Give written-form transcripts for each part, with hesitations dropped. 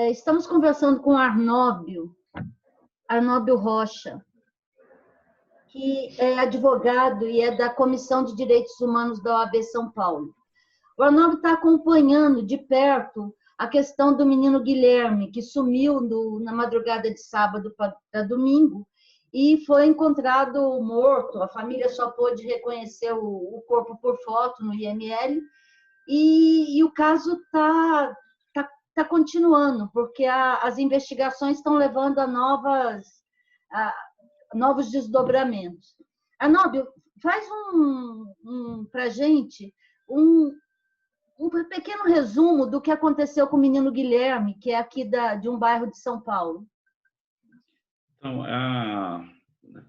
Estamos conversando com Arnóbio Rocha, que é advogado e é da Comissão de Direitos Humanos da OAB São Paulo. O Arnóbio está acompanhando de perto a questão do menino Guilherme, que sumiu na madrugada de sábado para domingo e foi encontrado morto. A família só pôde reconhecer o corpo por foto no IML e o caso está continuando, porque as investigações estão levando a novos desdobramentos. Arnóbio, faz para a gente um pequeno resumo do que aconteceu com o menino Guilherme, que é aqui de um bairro de São Paulo. Então,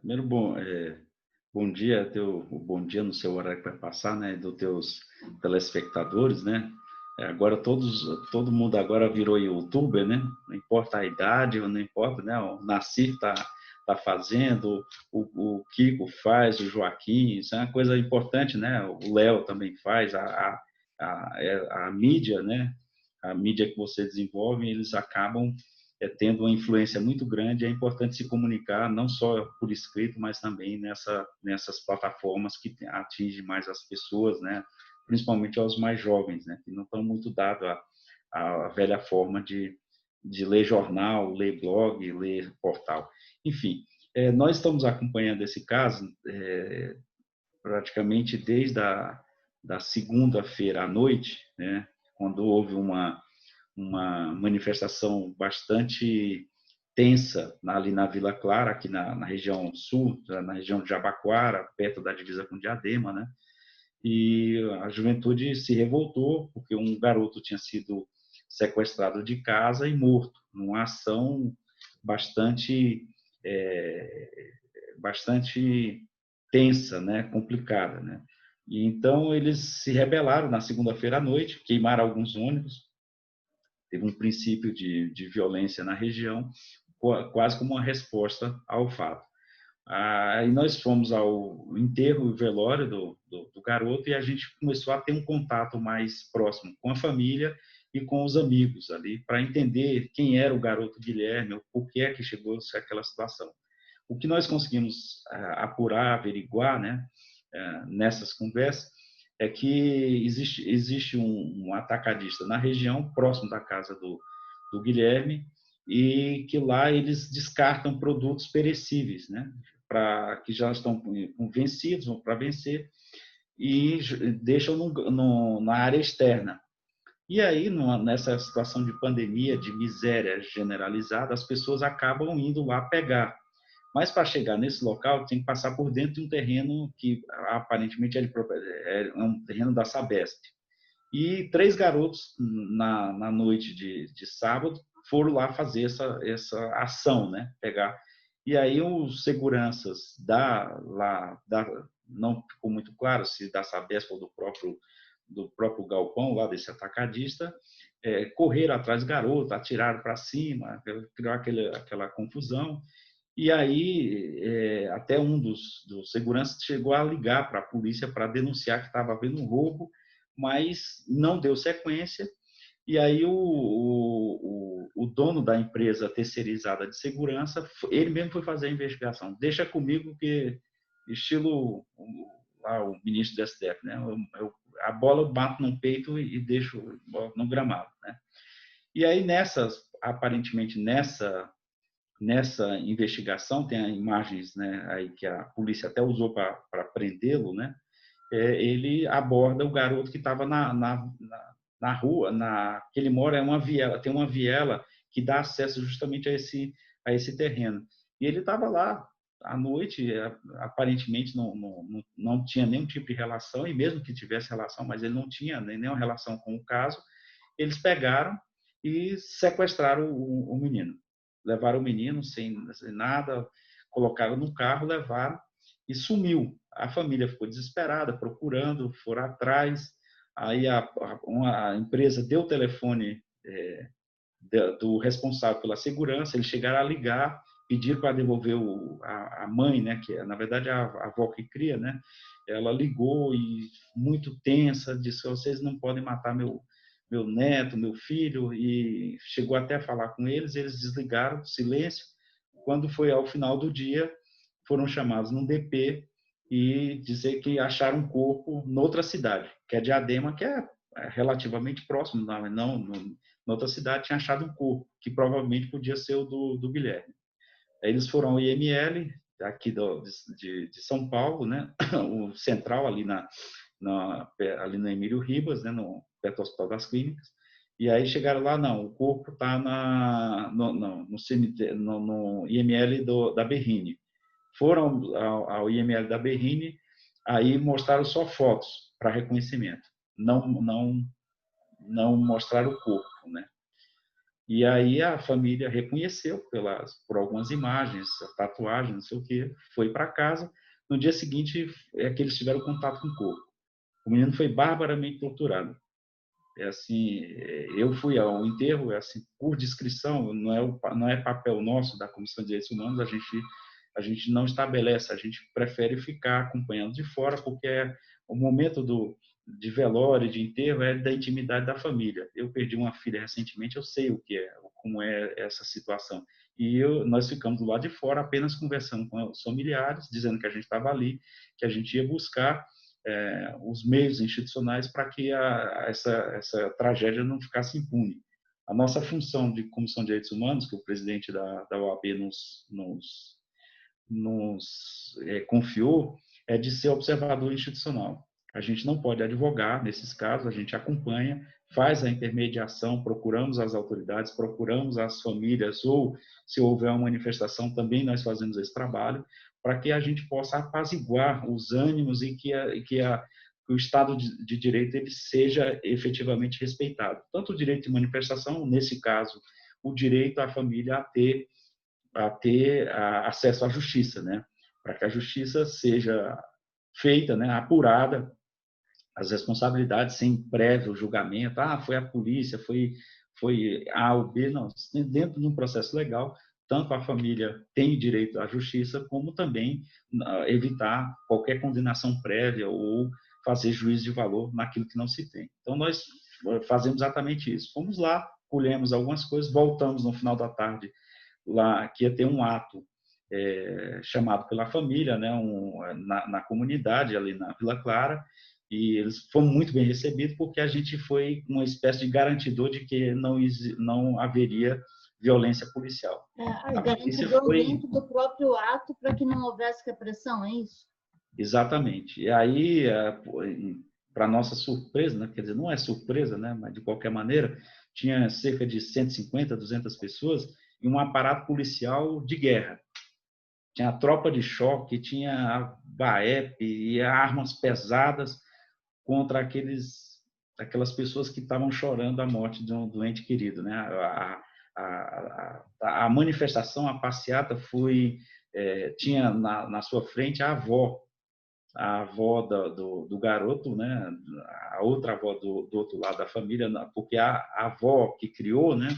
primeiro, bom dia, bom dia no seu horário que vai passar, né, dos teus telespectadores, né? Agora todo mundo agora virou youtuber, né? Não importa a idade, não importa, né? O Nassir tá fazendo, o Kiko faz, o Joaquim, isso é uma coisa importante, né? O Léo também faz, a mídia, né? A mídia que você desenvolve, eles acabam tendo uma influência muito grande. É importante se comunicar, não só por escrito, mas também nessas plataformas que atingem mais as pessoas, né? Principalmente aos mais jovens, né? Que não estão muito dados à velha forma de ler jornal, ler blog, ler portal. Enfim, nós estamos acompanhando esse caso praticamente desde da segunda-feira à noite, né? Quando houve uma manifestação bastante tensa ali na Vila Clara, aqui na região sul, na região de Jabaquara, perto da divisa com Diadema, né? E a juventude se revoltou porque um garoto tinha sido sequestrado de casa e morto, numa ação bastante tensa, né? Complicada, né? E então eles se rebelaram na segunda-feira à noite, queimaram alguns ônibus. Teve um princípio de violência na região, quase como uma resposta ao fato. Aí nós fomos ao enterro e velório do garoto e a gente começou a ter um contato mais próximo com a família e com os amigos ali, para entender quem era o garoto Guilherme, o porquê é que chegou-se àquela situação. O que nós conseguimos apurar, averiguar, né, nessas conversas, é que existe um atacadista na região, próximo da casa do Guilherme, e que lá eles descartam produtos perecíveis, né, que já estão vencidos, vão para vencer, e deixam na área externa. E aí, nessa situação de pandemia, de miséria generalizada, as pessoas acabam indo lá pegar. Mas para chegar nesse local, tem que passar por dentro de um terreno que aparentemente é um terreno da Sabesp. E 3 garotos, na noite de sábado, foram lá fazer essa ação, né? Pegar. E aí os seguranças não ficou muito claro se da Sabesp ou do próprio galpão lá desse atacadista, correram atrás do garoto, atiraram para cima, criou aquela confusão. E aí, até um dos seguranças chegou a ligar para a polícia para denunciar que estava havendo um roubo, mas não deu sequência. E aí o dono da empresa terceirizada de segurança, ele mesmo foi fazer a investigação. Deixa comigo que, estilo o ministro do STF, né? A bola eu bato no peito e deixo no gramado, né? E aí, aparentemente nessa investigação, tem imagens, né, aí que a polícia até usou para prendê-lo, né? Ele aborda o garoto que estava na rua, que ele mora, tem uma viela que dá acesso justamente a esse terreno. E ele estava lá à noite, aparentemente não tinha nenhum tipo de relação, e mesmo que tivesse relação, mas ele não tinha nenhuma relação com o caso. Eles pegaram e sequestraram o menino. Levaram o menino sem nada, colocaram no carro, levaram e sumiu. A família ficou desesperada, procurando, foram atrás. Aí a empresa deu o telefone do responsável pela segurança, eles chegaram a ligar, pediram para devolver a mãe, né, que na verdade é a avó que cria, né? Ela ligou e muito tensa, disse: vocês não podem matar meu neto, meu filho, e chegou até a falar com eles, eles desligaram, silêncio. Quando foi ao final do dia, foram chamados num DP e dizer que acharam um corpo noutra cidade, que é Diadema, que é relativamente próximo, na outra cidade tinha achado um corpo, que provavelmente podia ser o do Guilherme. Aí eles foram ao IML, aqui de São Paulo, né? O central ali ali no Emílio Ribas, né? Perto do Hospital das Clínicas. E aí chegaram lá, não, o corpo está no IML da Berrini. Foram ao IML da Berrini, aí mostraram só fotos para reconhecimento. Não mostraram o corpo, né? E aí a família reconheceu por algumas imagens, a tatuagem, não sei o quê, foi para casa. No dia seguinte é que eles tiveram contato com o corpo. O menino foi barbaramente torturado. É assim, eu fui ao enterro, é assim, por descrição, não é papel nosso da Comissão de Direitos Humanos, a gente não estabelece, a gente prefere ficar acompanhando de fora, porque o momento de velório, de enterro, é da intimidade da família. Eu perdi uma filha recentemente, eu sei como é essa situação. E nós ficamos do lado de fora, apenas conversando com os familiares, dizendo que a gente estava ali, que a gente ia buscar os meios institucionais para que essa tragédia não ficasse impune. A nossa função de Comissão de Direitos Humanos, que o presidente da OAB nos confiou, é de ser observador institucional. A gente não pode advogar nesses casos, a gente acompanha, faz a intermediação, procuramos as autoridades, procuramos as famílias, ou se houver uma manifestação, também nós fazemos esse trabalho, para que a gente possa apaziguar os ânimos e que o Estado de Direito ele seja efetivamente respeitado. Tanto o direito de manifestação, nesse caso, o direito à família a ter acesso à justiça, né? Para que a justiça seja feita, né? Apurada, as responsabilidades sem prévio julgamento. Foi a polícia, foi A ou B, não. Dentro de um processo legal, tanto a família tem direito à justiça, como também evitar qualquer condenação prévia ou fazer juízo de valor naquilo que não se tem. Então, nós fazemos exatamente isso. Fomos lá, colhemos algumas coisas, voltamos no final da tarde lá, que ia ter um ato chamado pela família, né, na comunidade, ali na Vila Clara, e eles foram muito bem recebidos porque a gente foi uma espécie de garantidor de que não haveria violência policial. Garantidor dentro do próprio ato para que não houvesse repressão, é isso? Exatamente. E aí, para nossa surpresa, né, quer dizer, não é surpresa, né, mas de qualquer maneira, tinha cerca de 150, 200 pessoas e um aparato policial de guerra. Tinha a tropa de choque, tinha a BAEP e armas pesadas contra aquelas pessoas que estavam chorando a morte de um doente querido, né? A manifestação, a passeata tinha na sua frente a avó do garoto, né? A outra avó do outro lado da família, porque a avó que criou, né?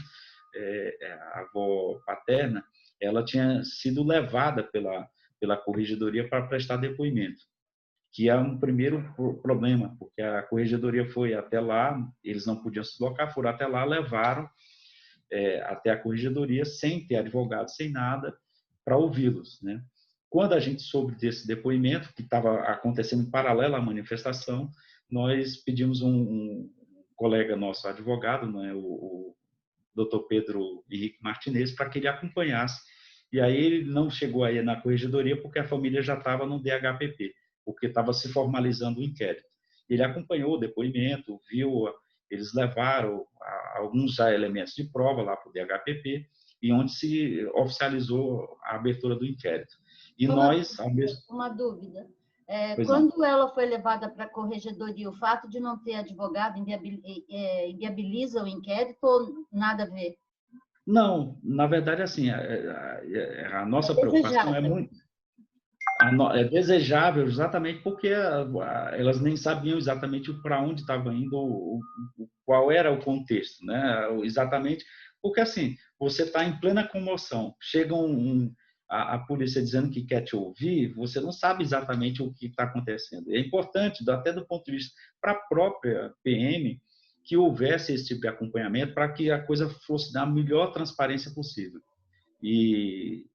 A avó paterna, ela tinha sido levada pela corregedoria para prestar depoimento, que é um primeiro problema, porque a corregedoria foi até lá, eles não podiam se deslocar, foram até lá, levaram até a corregedoria sem ter advogado, sem nada, para ouvi-los, né? Quando a gente soube desse depoimento, que estava acontecendo em paralelo à manifestação, nós pedimos um colega nosso, advogado, né, o Dr. Pedro Henrique Martinez, para que ele acompanhasse. E aí ele não chegou aí na corregedoria porque a família já estava no DHPP, porque estava se formalizando o inquérito. Ele acompanhou o depoimento, viu, eles levaram alguns já elementos de prova lá para o DHPP, e onde se oficializou a abertura do inquérito. E nós, ao mesmo... Uma dúvida. Quando ela foi levada para a corregedoria, o fato de não ter advogado inviabiliza o inquérito ou nada a ver? Não, na verdade, assim, a nossa preocupação é muito... É desejável exatamente porque elas nem sabiam exatamente para onde estava indo, qual era o contexto, né? Exatamente, porque assim, você está em plena comoção, chega a polícia dizendo que quer te ouvir, você não sabe exatamente o que está acontecendo. É importante, até do ponto de vista para a própria PM, que houvesse esse tipo de acompanhamento para que a coisa fosse da melhor transparência possível. E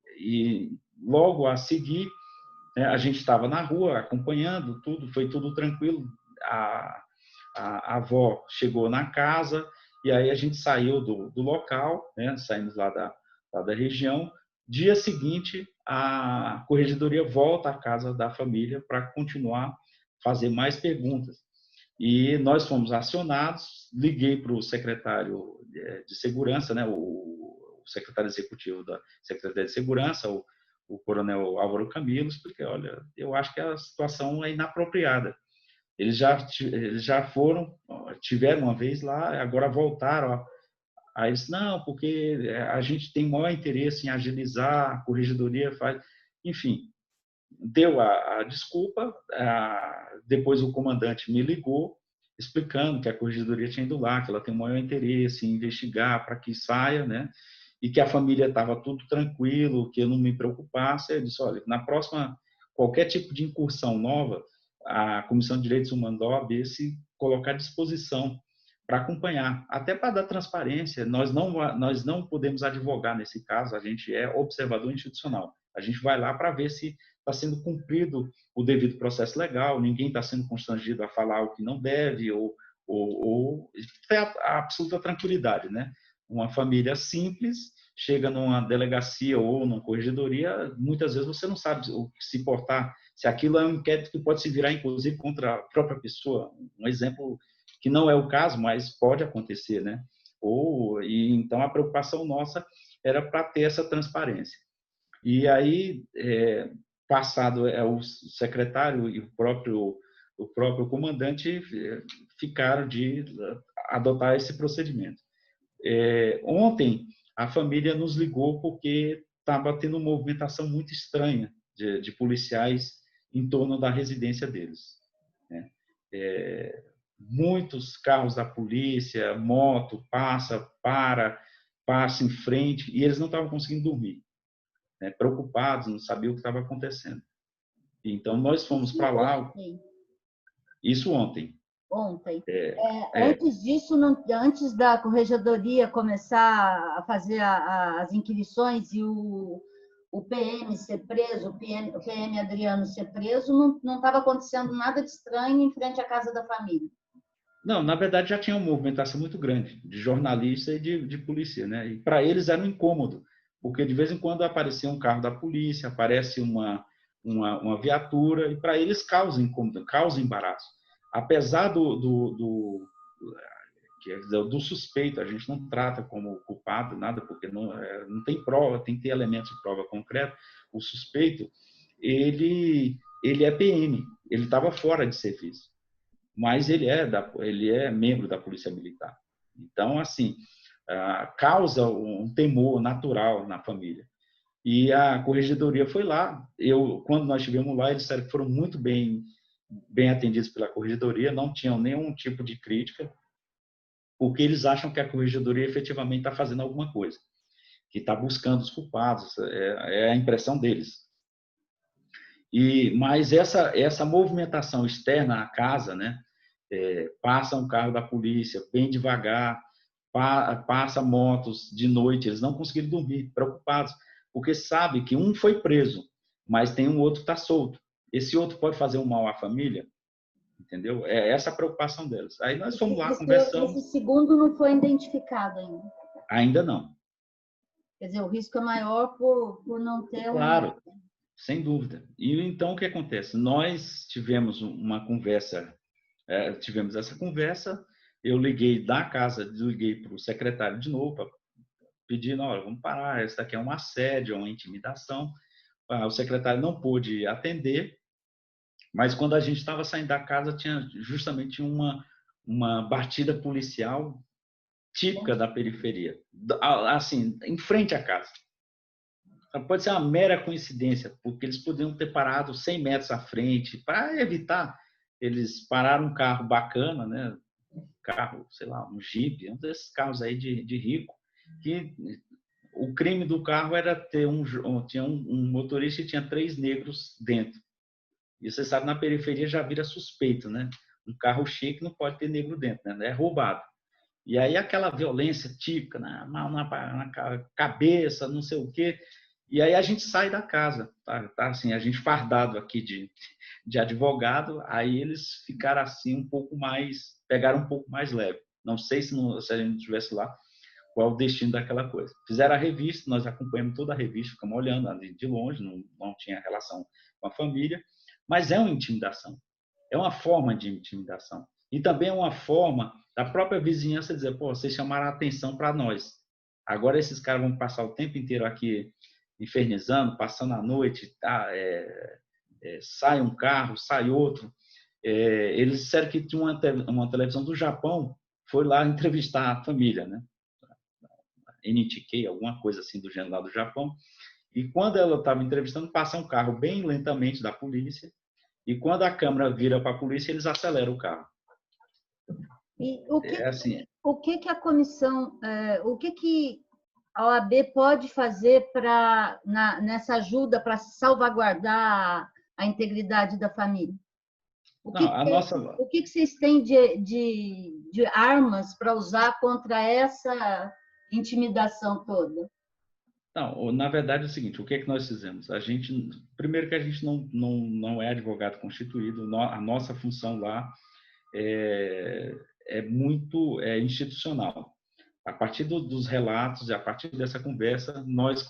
logo a seguir, né, a gente estava na rua acompanhando tudo, foi tudo tranquilo. A avó chegou na casa e aí a gente saiu do local, né, saímos lá da região. Dia seguinte, a corregedoria volta à casa da família para continuar fazer mais perguntas. E nós fomos acionados, liguei para o secretário de segurança, né, o secretário executivo da Secretaria de Segurança, o coronel Álvaro Camilo, expliquei, olha, eu acho que a situação é inapropriada. Eles já tiveram uma vez lá, agora voltaram. Aí eles, não, porque a gente tem maior interesse em agilizar, a corregedoria faz... Enfim, deu a desculpa, depois o comandante me ligou, explicando que a corregedoria tinha ido lá, que ela tem o maior interesse em investigar para que saia, né? E que a família estava tudo tranquilo, que eu não me preocupasse. Eu disse, olha, na próxima, qualquer tipo de incursão nova, a Comissão de Direitos Humanos da OAB se colocar à disposição para acompanhar, até para dar transparência. Nós não podemos advogar nesse caso, a gente é observador institucional. A gente vai lá para ver se está sendo cumprido o devido processo legal, ninguém está sendo constrangido a falar o que não deve, ou é a absoluta tranquilidade, né? Uma família simples chega numa delegacia ou numa corregedoria, muitas vezes você não sabe o que se portar, se aquilo é um inquérito que pode se virar, inclusive, contra a própria pessoa. Um exemplo que não é o caso, mas pode acontecer, né? Então, a preocupação nossa era para ter essa transparência. E aí, passado o secretário e o próprio comandante ficaram de adotar esse procedimento. Ontem, a família nos ligou porque estava tendo uma movimentação muito estranha de policiais em torno da residência deles, né? Muitos carros da polícia, moto, passa em frente, e eles não estavam conseguindo dormir, né? Preocupados, não sabiam o que estava acontecendo. Então, nós fomos para lá, isso ontem. Antes disso, antes da corregedoria começar a fazer as inquirições e o PM ser preso, o PM Adriano ser preso, não estava acontecendo nada de estranho em frente à casa da família. Não, na verdade já tinha uma movimentação muito grande de jornalista e de polícia, né? E para eles era um incômodo, porque de vez em quando aparecia um carro da polícia, aparece uma viatura, e para eles causa incômodo, causa embaraço. Apesar do suspeito, a gente não trata como culpado, nada, porque não tem prova, tem que ter elementos de prova concreta. O suspeito, ele é PM, ele estava fora de serviço, mas ele é membro da Polícia Militar. Então, assim, causa um temor natural na família. E a corregedoria foi lá. Quando nós estivemos lá, eles disseram que foram muito bem atendidos pela corregedoria, não tinham nenhum tipo de crítica, porque eles acham que a corregedoria efetivamente está fazendo alguma coisa, que está buscando os culpados, é a impressão deles. Mas essa movimentação externa à casa, né, passa um carro da polícia bem devagar, passa motos de noite, eles não conseguiram dormir, preocupados, porque sabe que um foi preso, mas tem um outro que está solto. Esse outro pode fazer um mal à família, entendeu? É essa a preocupação deles. Aí nós fomos lá, conversamos. Esse segundo não foi identificado ainda? Ainda não. Quer dizer, o risco é maior por não ter Claro, sem dúvida. E então o que acontece? Nós tivemos uma conversa, tivemos essa conversa, eu liguei para o secretário de novo, pedindo, olha, vamos parar, isso daqui é um assédio, é uma intimidação. O secretário não pôde atender, mas quando a gente estava saindo da casa, tinha justamente uma batida policial típica da periferia, assim, em frente à casa. Pode ser uma mera coincidência, porque eles poderiam ter parado 100 metros à frente, para evitar. Eles pararam um carro bacana, né? Carro, sei lá, um Jeep, um desses carros aí de rico, que o crime do carro era ter tinha um motorista e tinha 3 negros dentro. E você sabe, na periferia já vira suspeito, né? Um carro chique não pode ter negro dentro, né? É roubado. E aí aquela violência típica, na cabeça, não sei o quê. E aí a gente sai da casa, tá assim, a gente fardado aqui de advogado, aí eles ficaram assim um pouco mais, pegaram um pouco mais leve. Não sei se a gente estivesse lá, qual o destino daquela coisa. Fizeram a revista, nós acompanhamos toda a revista, ficamos olhando de longe, não tinha relação com a família, mas é uma intimidação, é uma forma de intimidação. E também é uma forma da própria vizinhança dizer, pô, vocês chamaram a atenção para nós. Agora esses caras vão passar o tempo inteiro aqui infernizando, passando a noite, tá? Sai um carro, sai outro. Eles disseram que tinha uma televisão do Japão, foi lá entrevistar a família, né? NTK, alguma coisa assim do gênero lá do Japão. E quando ela estava entrevistando, passa um carro bem lentamente da polícia. E quando a câmera vira para a polícia, eles aceleram o carro. E o que a comissão, o que a OAB pode fazer nessa ajuda para salvaguardar a integridade da família? O que vocês têm de armas para usar contra essa intimidação toda? Não, na verdade é o seguinte, o que é que nós fizemos? Primeiro que a gente não é advogado constituído, a nossa função lá é muito institucional. A partir dos relatos e a partir dessa conversa, nós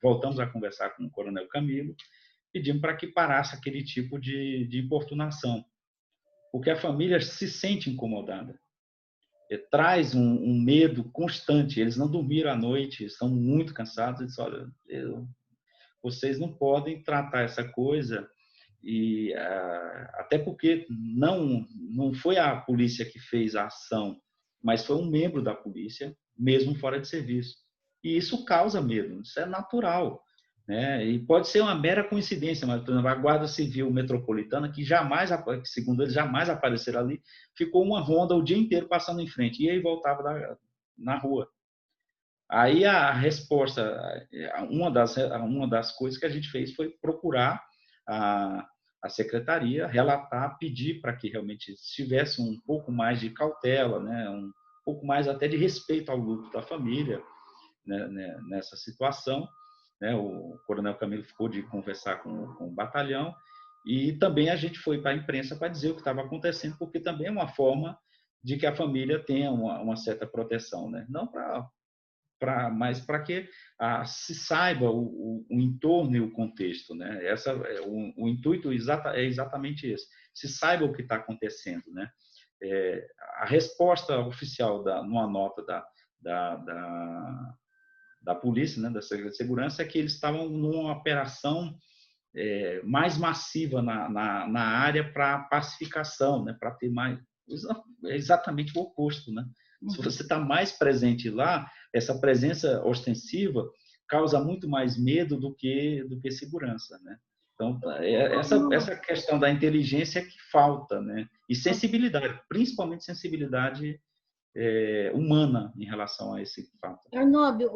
voltamos a conversar com o Coronel Camilo, pedimos para que parasse aquele tipo de importunação, porque a família se sente incomodada. Traz um medo constante. Eles não dormiram à noite, estão muito cansados. Eles olha, vocês não podem tratar essa coisa e até porque não foi a polícia que fez a ação, mas foi um membro da polícia, mesmo fora de serviço. E isso causa medo. Isso é natural, né? E pode ser uma mera coincidência, mas, por exemplo, a Guarda Civil Metropolitana, que segundo eles, jamais apareceram ali, ficou uma ronda o dia inteiro passando em frente, e aí voltava na rua. Aí a resposta, uma das coisas que a gente fez foi procurar a secretaria, relatar, pedir para que realmente tivesse um pouco mais de cautela, né? Um pouco mais até de respeito ao luto da família, né, nessa situação. Né? O Coronel Camilo ficou de conversar com o batalhão e também a gente foi para a imprensa para dizer o que estava acontecendo, porque também é uma forma de que a família tenha uma certa proteção, né? Não mas para que se saiba o entorno e o contexto, né? O intuito é exatamente esse, se saiba o que está acontecendo, né? A resposta oficial numa nota da polícia, né, da Secretaria de Segurança, é que eles estavam numa operação mais massiva na área para pacificação, né, para ter mais... É exatamente o oposto, né? Se você está mais presente lá, essa presença ostensiva causa muito mais medo do que segurança, né? Então, essa questão da inteligência é que falta, né? E sensibilidade, principalmente sensibilidade humana em relação a esse fato. Arnóbio,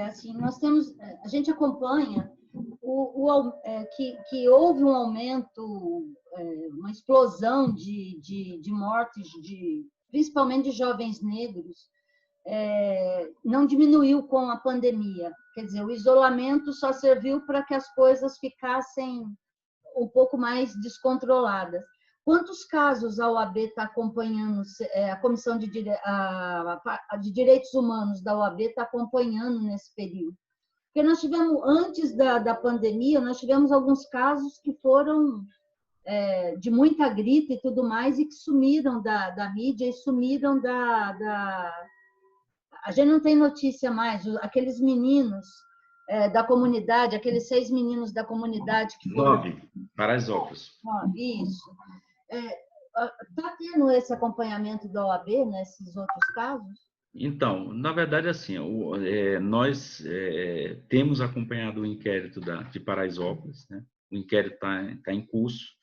assim, nós temos, a gente acompanha que houve um aumento, uma explosão de mortes, principalmente de jovens negros, não diminuiu com a pandemia. Quer dizer, o isolamento só serviu para que as coisas ficassem um pouco mais descontroladas. Quantos casos a OAB está acompanhando, a Comissão de Direitos Humanos da OAB está acompanhando nesse período? Porque nós tivemos, antes da pandemia, nós tivemos alguns casos que foram de muita grita e tudo mais, e que sumiram da mídia e sumiram A gente não tem notícia mais. Aqueles meninos da comunidade, aqueles 6 meninos da comunidade que foram... 9, Paraisópolis. Isso. Está tendo esse acompanhamento da OAB nesses outros casos? Então, na verdade, assim, nós temos acompanhado o inquérito de Paraisópolis, né? O inquérito está em curso.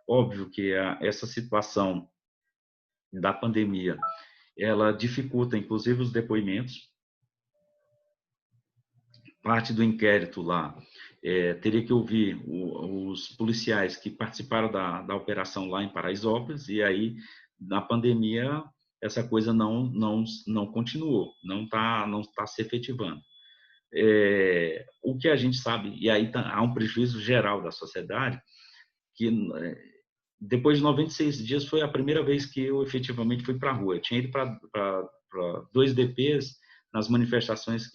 Óbvio que essa situação da pandemia, ela dificulta, inclusive, os depoimentos. Parte do inquérito lá teria que ouvir os policiais que participaram da operação lá em Paraisópolis, e aí, na pandemia, essa coisa não continuou, não tá se efetivando. O que a gente sabe, e aí há um prejuízo geral da sociedade, que depois de 96 dias foi a primeira vez que eu efetivamente fui para a rua. Eu tinha ido para 2 DPs nas manifestações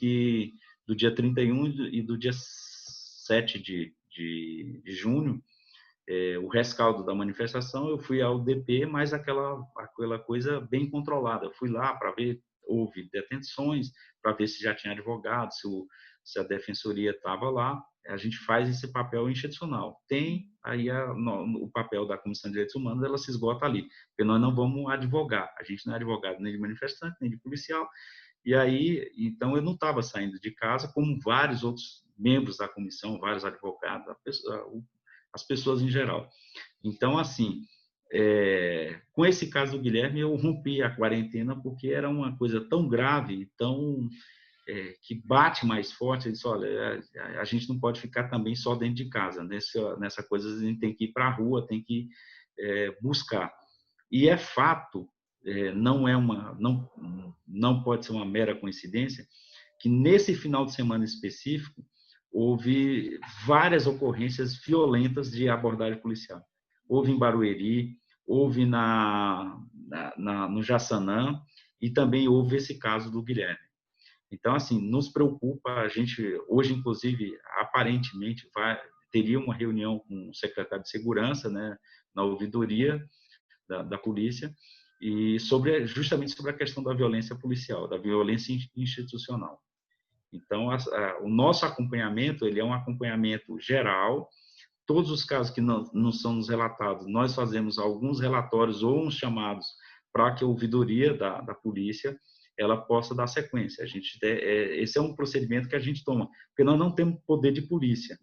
do dia 31 e do dia 7 de junho, o rescaldo da manifestação, eu fui ao DP, mas aquela coisa bem controlada. Eu fui lá para ver, houve detenções, para ver se já tinha advogado, se a defensoria estava lá. A gente faz esse papel institucional. Tem aí o papel da Comissão de Direitos Humanos, ela se esgota ali, porque nós não vamos advogar. A gente não é advogado nem de manifestante, nem de policial. E aí, então, eu não estava saindo de casa, como vários outros membros da comissão, vários advogados, as pessoas em geral. Então, assim, com esse caso do Guilherme, eu rompi a quarentena porque era uma coisa tão grave, que bate mais forte. Eu disse, olha, a gente não pode ficar também só dentro de casa. Nessa coisa, a gente tem que ir para a rua, tem que buscar. E é fato, não pode ser uma mera coincidência, que nesse final de semana específico, houve várias ocorrências violentas de abordagem policial. Houve em Barueri, houve no Jaçanã, e também houve esse caso do Guilherme. Então, assim, nos preocupa, a gente, hoje, inclusive, aparentemente, teria uma reunião com o secretário de Segurança, né, na ouvidoria da polícia, e justamente sobre a questão da violência policial, da violência institucional. Então, o nosso acompanhamento, ele é um acompanhamento geral. Todos os casos que não são nos relatados, nós fazemos alguns relatórios ou uns chamados para que a ouvidoria da polícia ela possa dar sequência. Esse é um procedimento que a gente toma, porque nós não temos poder de polícia.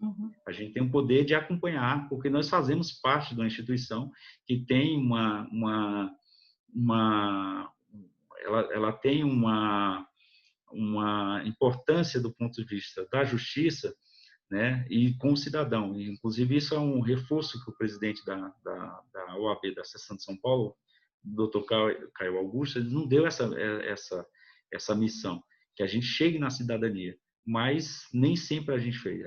A gente tem o poder de acompanhar, porque nós fazemos parte de uma instituição que tem ela tem uma importância do ponto de vista da justiça, né, e com o cidadão. E, inclusive, isso é um reforço que o presidente da OAB da Seção de São Paulo, o Dr. Caio Augusto, ele não deu essa missão, que a gente chegue na cidadania, mas nem sempre a gente fez.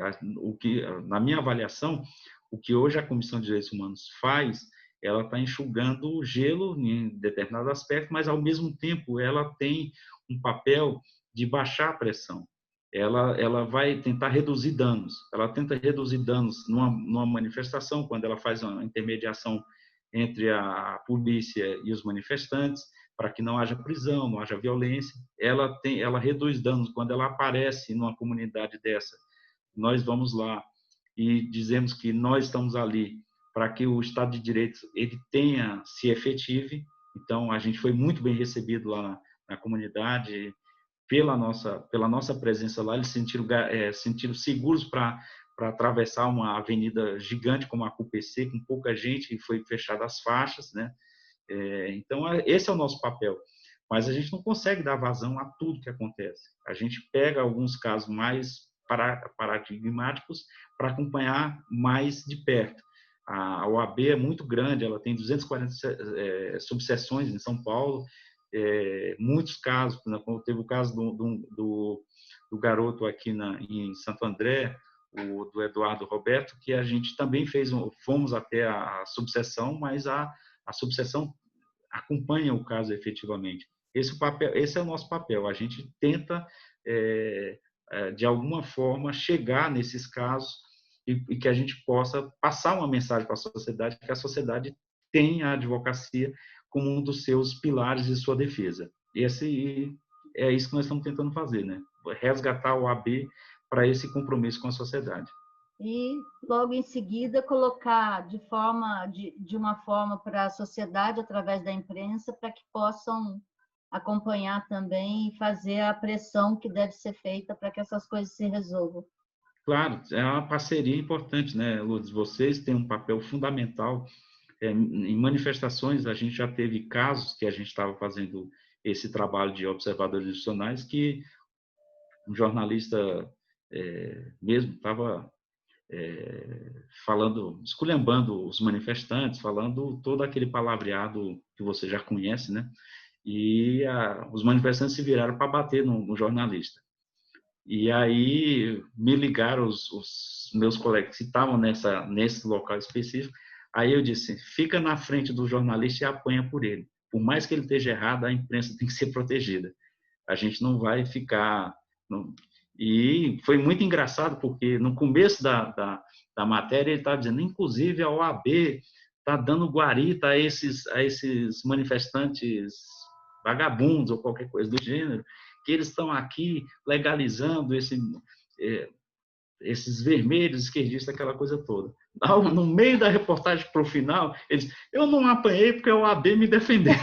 Na minha avaliação, o que hoje a Comissão de Direitos Humanos faz, ela está enxugando o gelo em determinados aspectos, mas, ao mesmo tempo, ela tem um papel de baixar a pressão. Ela vai tentar reduzir danos. Ela tenta reduzir danos numa manifestação, quando ela faz uma intermediação entre a polícia e os manifestantes, para que não haja prisão, não haja violência. Ela reduz danos quando ela aparece numa comunidade dessa. Nós vamos lá e dizemos que nós estamos ali para que o Estado de Direito ele se efetive. Então, a gente foi muito bem recebido lá na comunidade, pela nossa presença lá. Eles sentiram seguros para atravessar uma avenida gigante como a CUPC, com pouca gente, e foi fechada as faixas, né? Então, esse é o nosso papel. Mas a gente não consegue dar vazão a tudo que acontece. A gente pega alguns casos mais paradigmáticos para acompanhar mais de perto. A OAB é muito grande, ela tem 240 subseções em São Paulo, muitos casos, como teve o caso do garoto aqui em Santo André, do Eduardo Roberto, que a gente também fomos até a subseção, mas a subseção acompanha o caso efetivamente. Esse é o nosso papel. A gente tenta, de alguma forma, chegar nesses casos e que a gente possa passar uma mensagem para a sociedade, que a sociedade tem a advocacia como um dos seus pilares de sua defesa. É isso que nós estamos tentando fazer, né? Resgatar o OAB para esse compromisso com a sociedade. E, logo em seguida, colocar de uma forma para a sociedade, através da imprensa, para que possam acompanhar também e fazer a pressão que deve ser feita para que essas coisas se resolvam. Claro, é uma parceria importante, né, Lourdes? Vocês têm um papel fundamental. Em manifestações, a gente já teve casos que a gente estava fazendo esse trabalho de observadores institucionais, que um jornalista mesmo estava falando, esculhambando os manifestantes, falando todo aquele palavreado que você já conhece, né? e os manifestantes se viraram para bater no jornalista. E aí me ligaram os meus colegas que estavam nesse local específico. Aí eu disse, fica na frente do jornalista e apanha por ele. Por mais que ele esteja errado, a imprensa tem que ser protegida. A gente não vai ficar... E foi muito engraçado, porque no começo da matéria ele estava dizendo, inclusive a OAB está dando guarita a esses manifestantes vagabundos ou qualquer coisa do gênero, que eles estão aqui legalizando esses vermelhos esquerdistas, aquela coisa toda. No meio da reportagem para o final, eles, eu não apanhei porque a OAB me defendeu.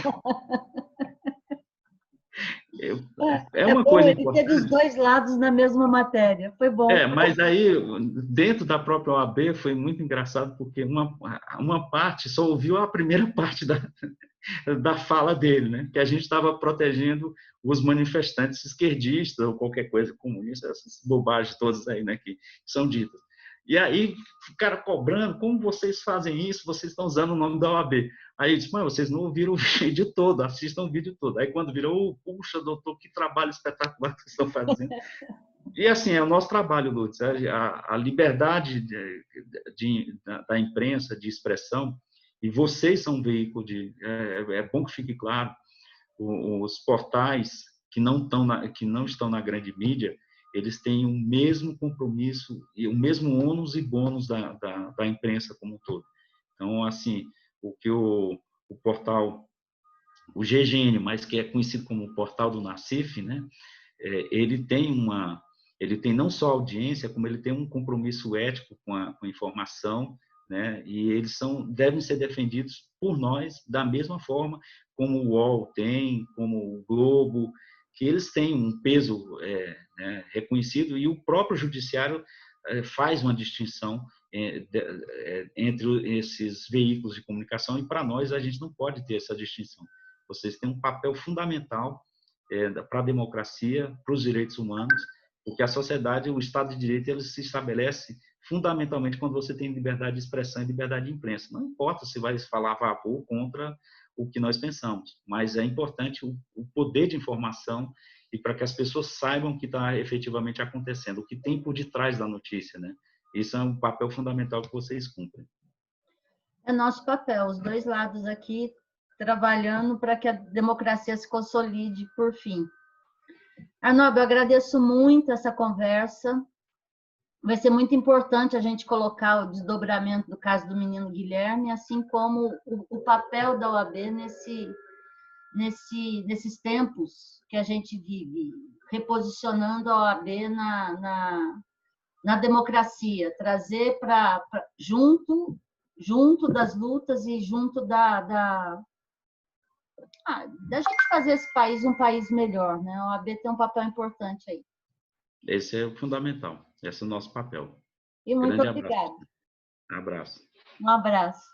É uma bom, coisa ele importante. teve os dois lados na mesma matéria, foi bom. Mas aí, dentro da própria OAB, foi muito engraçado, porque uma parte só ouviu a primeira parte da fala dele, né? Que a gente estava protegendo os manifestantes esquerdistas ou qualquer coisa comunista, essas bobagens todas aí, né, que são ditas. E aí ficaram cobrando, como vocês fazem isso? Vocês estão usando o nome da OAB. Aí eu disse, mas vocês não ouviram o vídeo todo, assistam o vídeo todo. Aí quando virou, puxa, doutor, que trabalho espetacular que vocês estão fazendo. E assim, é o nosso trabalho, Lourdes, a liberdade da imprensa, de expressão, e vocês são um veículo é bom que fique claro, os portais que não estão na grande mídia, eles têm o mesmo compromisso e o mesmo ônus e bônus da imprensa como um todo. Então, assim, o que o portal, o GGN, mas que é conhecido como o portal do Nassif, né? Ele tem não só audiência, como ele tem um compromisso ético com a informação, né? E eles devem ser defendidos por nós da mesma forma como o UOL tem, como o Globo, que eles têm um peso né, reconhecido, e o próprio judiciário faz uma distinção entre esses veículos de comunicação, e para nós a gente não pode ter essa distinção. Vocês têm um papel fundamental para a democracia, para os direitos humanos, porque a sociedade, o Estado de Direito, ele se estabelece fundamentalmente quando você tem liberdade de expressão e liberdade de imprensa. Não importa se vai falar a favor ou contra o que nós pensamos, mas é importante o poder de informação e para que as pessoas saibam o que está efetivamente acontecendo, o que tem por detrás da notícia, né? Isso é um papel fundamental que vocês cumprem. É nosso papel, os dois lados aqui trabalhando para que a democracia se consolide por fim. Arnaldo, eu agradeço muito essa conversa. Vai ser muito importante a gente colocar o desdobramento do caso do menino Guilherme, assim como o papel da OAB nesses tempos que a gente vive, reposicionando a OAB na democracia, trazer para junto das lutas e junto da gente fazer esse país um país melhor, né? A OAB tem um papel importante aí. Esse é o fundamental, esse é o nosso papel. E muito obrigada. Abraço. Um abraço.